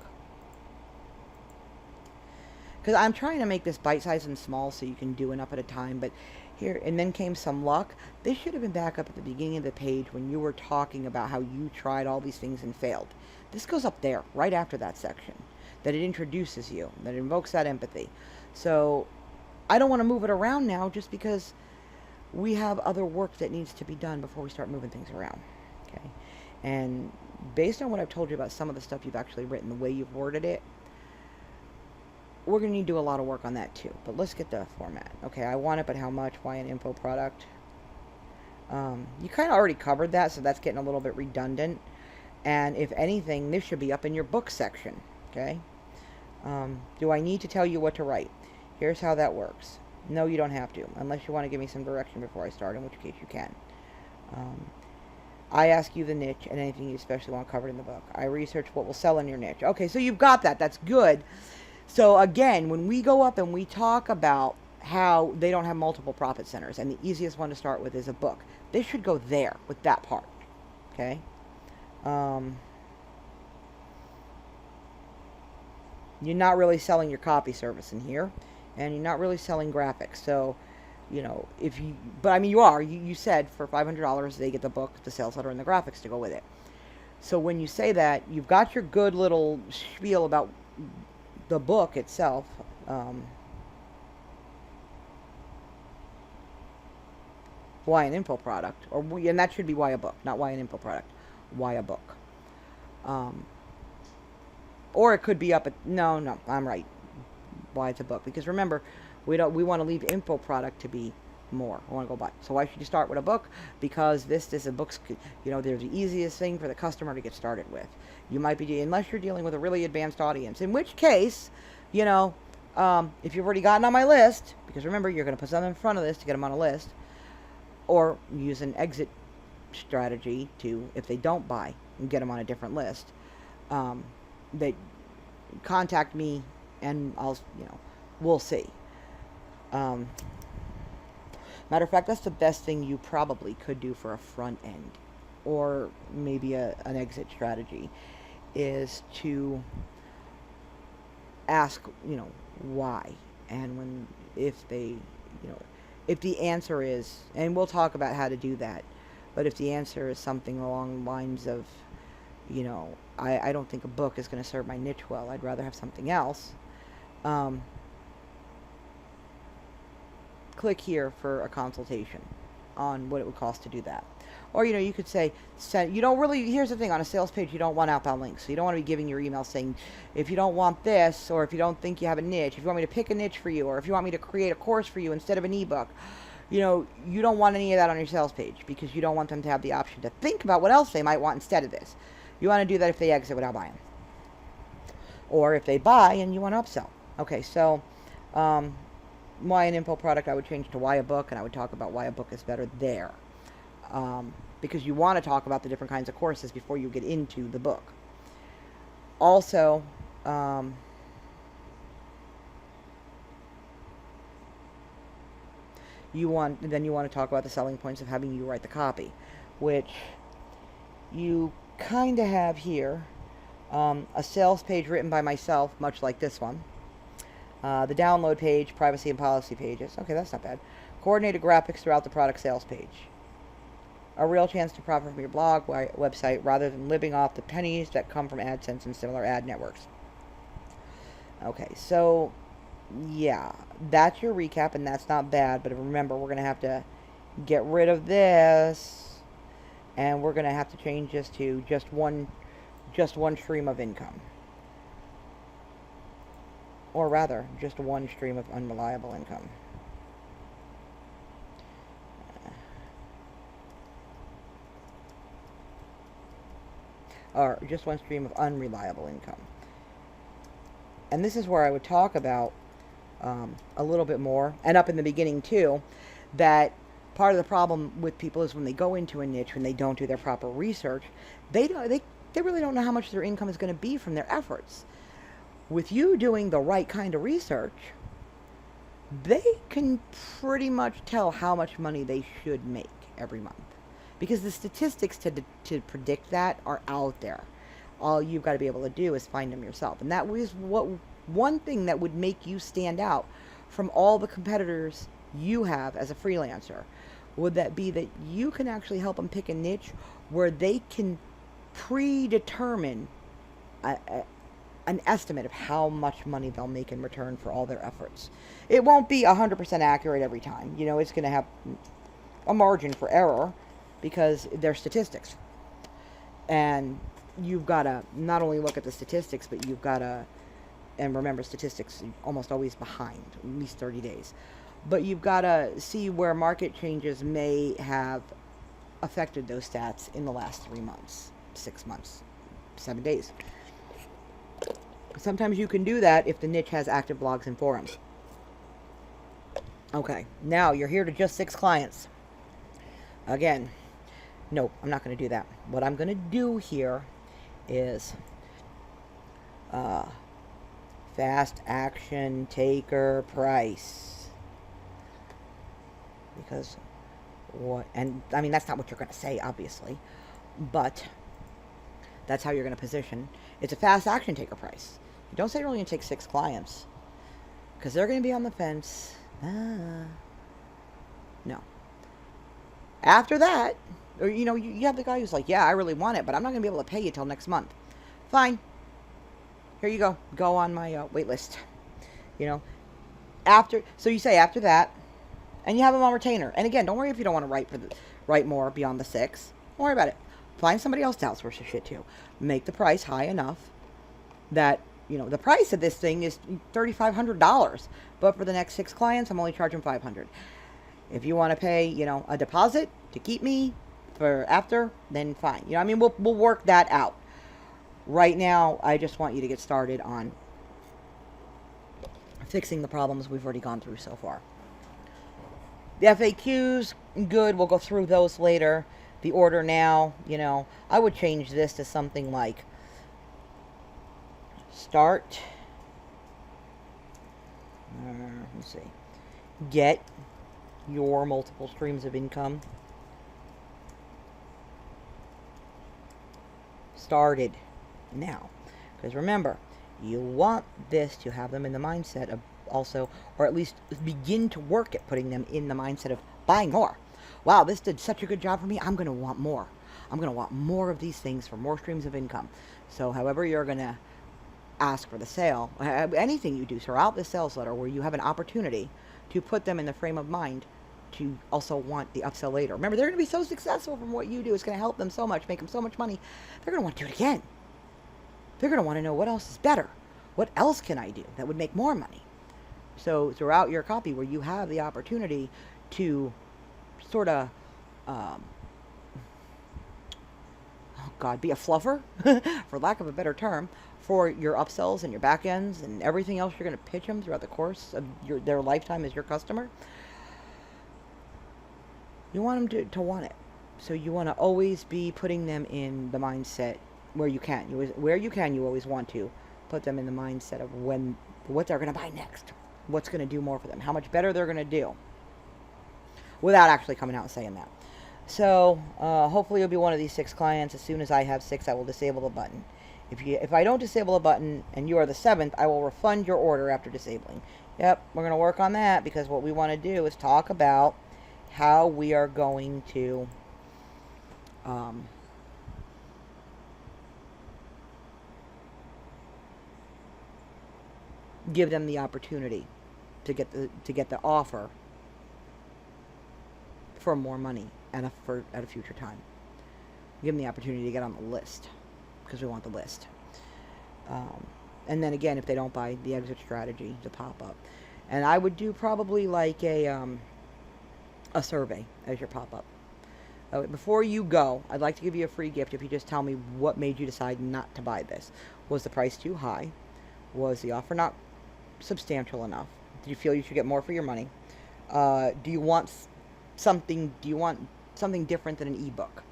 Because I'm trying to make this bite-sized and small so you can do enough at a time, but here, and then came some luck. This should have been back up at the beginning of the page when you were talking about how you tried all these things and failed. This goes up there, right after that section, that it introduces you, that it invokes that empathy. So, I don't want to move it around now just because we have other work that needs to be done before we start moving things around. Okay? And based on what I've told you about some of the stuff you've actually written, the way you've worded it, we're going to need to do a lot of work on that too. But let's get the format. Okay, I want it, but how much? Why an info product? You kind of already covered that, so that's getting a little bit redundant. And if anything, this should be up in your book section. Okay? Do I need to tell you what to write? Here's how that works. No, you don't have to, unless you want to give me some direction before I start, in which case you can. I ask you the niche and anything you especially want covered in the book. I research what will sell in your niche. Okay, so you've got that. That's good. So again, when we go up and we talk about how they don't have multiple profit centers, and the easiest one to start with is a book, this should go there with that part. Okay? You're not really selling your copy service in here, and you're not really selling graphics. So, you know, if you, but I mean, you are. You said for $500 they get the book, the sales letter, and the graphics to go with it. So when you say that, you've got your good little spiel about the book itself. Why an info product, and that should be why a book, not why an info product. Why a book? Or it could be up at, no, I'm right. Why it's a book? Because remember, we want to leave info product to be more. I want to go by. So why should you start with a book? Because this is a book's, you know, they're the easiest thing for the customer to get started with. You might be, unless you're dealing with a really advanced audience, in which case, you know, if you've already gotten on my list, because remember, you're going to put something in front of this to get them on a list, or use an exit strategy to, if they don't buy, and get them on a different list, they contact me and I'll, you know, we'll see. Matter of fact, that's the best thing you probably could do for a front end or maybe an exit strategy, is to ask, why. And if they, if the answer is, and we'll talk about how to do that, but if the answer is something along the lines of, I don't think a book is going to serve my niche well, I'd rather have something else, click here for a consultation on what it would cost to do that. Or, you could say, you don't really, here's the thing, on a sales page, you don't want outbound links. So you don't want to be giving your email saying, if you don't want this, or if you don't think you have a niche, if you want me to pick a niche for you, or if you want me to create a course for you instead of an ebook, you don't want any of that on your sales page, because you don't want them to have the option to think about what else they might want instead of this. You want to do that if they exit without buying. Or if they buy and you want to upsell. Okay, so why an info product, I would change to why a book, and I would talk about why a book is better there. Because you want to talk about the different kinds of courses before you get into the book. Also, you want to talk about the selling points of having you write the copy, which you kind of have here. A sales page written by myself, much like this one. The download page, privacy and policy pages. Okay, that's not bad. Coordinated graphics throughout the product sales page. A real chance to profit from your blog website rather than living off the pennies that come from AdSense and similar ad networks. Okay, so yeah, that's your recap, and that's not bad, but remember, we're going to have to get rid of this, and we're going to have to change this to just one stream of income. Or rather, just one stream of unreliable income. Or just one stream of unreliable income. And this is where I would talk about a little bit more, and up in the beginning too, that part of the problem with people is when they go into a niche, when they don't do their proper research, they really don't know how much their income is going to be from their efforts. With you doing the right kind of research, they can pretty much tell how much money they should make every month. Because the statistics to predict that are out there. All you've got to be able to do is find them yourself. And that was one thing that would make you stand out from all the competitors you have as a freelancer. Would that be that you can actually help them pick a niche where they can predetermine an estimate of how much money they'll make in return for all their efforts. It won't be 100% accurate every time. It's going to have a margin for error because they're statistics. And you've got to not only look at the statistics, but you've got to, and remember, statistics almost always behind, at least 30 days. But you've got to see where market changes may have affected those stats in the last 3 months, 6 months, 7 days. Sometimes you can do that if the niche has active blogs and forums. Okay, now you're here to just 6 clients. Again, no, I'm not going to do that. What I'm going to do here is fast action taker price. Because and I mean, that's not what you're going to say, obviously, but that's how you're going to position. It's a fast action taker price. You don't say you're only going to take 6 clients, because they're going to be on the fence. No. After that, or you have the guy who's like, yeah, I really want it, but I'm not going to be able to pay you till next month. Fine. Here you go. Go on my wait list. So you say after that, and you have them on retainer. And again, don't worry if you don't want to write more beyond the 6. Don't worry about it. Find somebody else to outsource your shit to. Make the price high enough that, the price of this thing is $3,500. But for the next 6 clients, I'm only charging $500. If you want to pay, a deposit to keep me for after, then fine. We'll work that out. Right now, I just want you to get started on fixing the problems we've already gone through so far. The FAQs, good. We'll go through those later. The order now, I would change this to something like start. Let's see. Get your multiple streams of income. started now. Because remember, you want this to have them in the mindset of also, or at least begin to work at putting them in the mindset of buying more. Wow, this did such a good job for me. I'm going to want more. I'm going to want more of these things for more streams of income. So however you're going to ask for the sale, anything you do throughout the sales letter where you have an opportunity to put them in the frame of mind to also want the upsell later. Remember, they're going to be so successful from what you do. It's going to help them so much, make them so much money. They're going to want to do it again. They're going to want to know what else is better. What else can I do that would make more money? So throughout your copy where you have the opportunity to sort of, be a fluffer, for lack of a better term, for your upsells and your back ends and everything else you're going to pitch them throughout the course of their lifetime as your customer. You want them to want it. So you want to always be putting them in the mindset where you can. You always want to put them in the mindset of what they're going to buy next. What's going to do more for them. How much better they're going to do. Without actually coming out and saying that. So hopefully you'll be one of these 6 clients. As soon as I have 6, I will disable the button. If I don't disable a button and you are the 7th, I will refund your order after disabling. Yep, we're going to work on that because what we want to do is talk about how we are going to give them the opportunity to get the offer for more money at a future time. Give them the opportunity to get on the list because we want the list. And then again, if they don't buy, the exit strategy to pop up. And I would do probably like a survey as your pop-up. Before you go, I'd like to give you a free gift if you just tell me what made you decide not to buy this. Was the price too high? Was the offer not substantial enough? Do you feel you should get more for your money? Do you want something different than an ebook?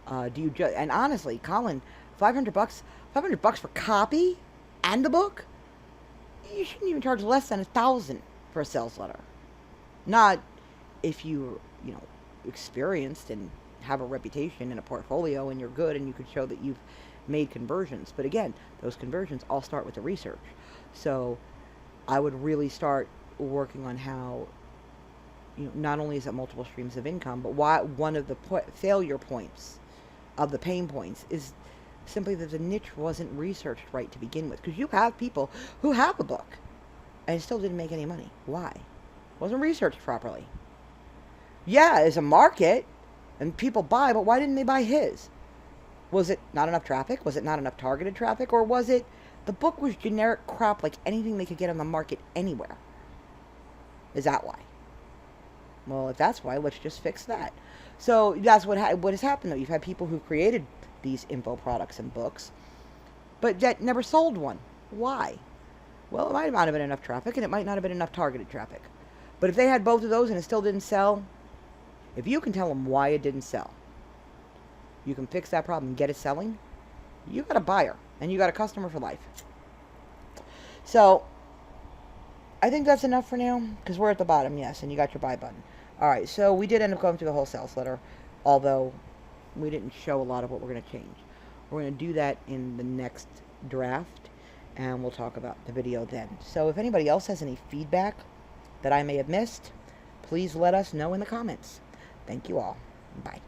And honestly, Colin, $500 for copy and the book? You shouldn't even charge less than $1,000 for a sales letter. Not if you experienced and have a reputation and a portfolio and you're good and you could show that you've made conversions. But again, those conversions all start with the research. So I would really start working on how, not only is it multiple streams of income, but why one of the failure points of the pain points is simply that the niche wasn't researched right to begin with. Because you have people who have a book and still didn't make any money. Why? Wasn't researched properly. Yeah, there's a market and people buy, but why didn't they buy his? Was it not enough traffic? Was it not enough targeted traffic? Or was it the book was generic crap like anything they could get on the market anywhere? Is that why? Well, if that's why, let's just fix that. So that's what has happened, though. You've had people who created these info products and books, but yet never sold one. Why? Well, it might not have been enough traffic, and it might not have been enough targeted traffic. But if they had both of those and it still didn't sell, if you can tell them why it didn't sell, you can fix that problem and get it selling, you got a buyer, and you got a customer for life. So I think that's enough for now, because we're at the bottom, yes, and you got your buy button. All right, so we did end up going through the whole sales letter, although we didn't show a lot of what we're going to change. We're going to do that in the next draft, and we'll talk about the video then. So if anybody else has any feedback that I may have missed, please let us know in the comments. Thank you all. Bye.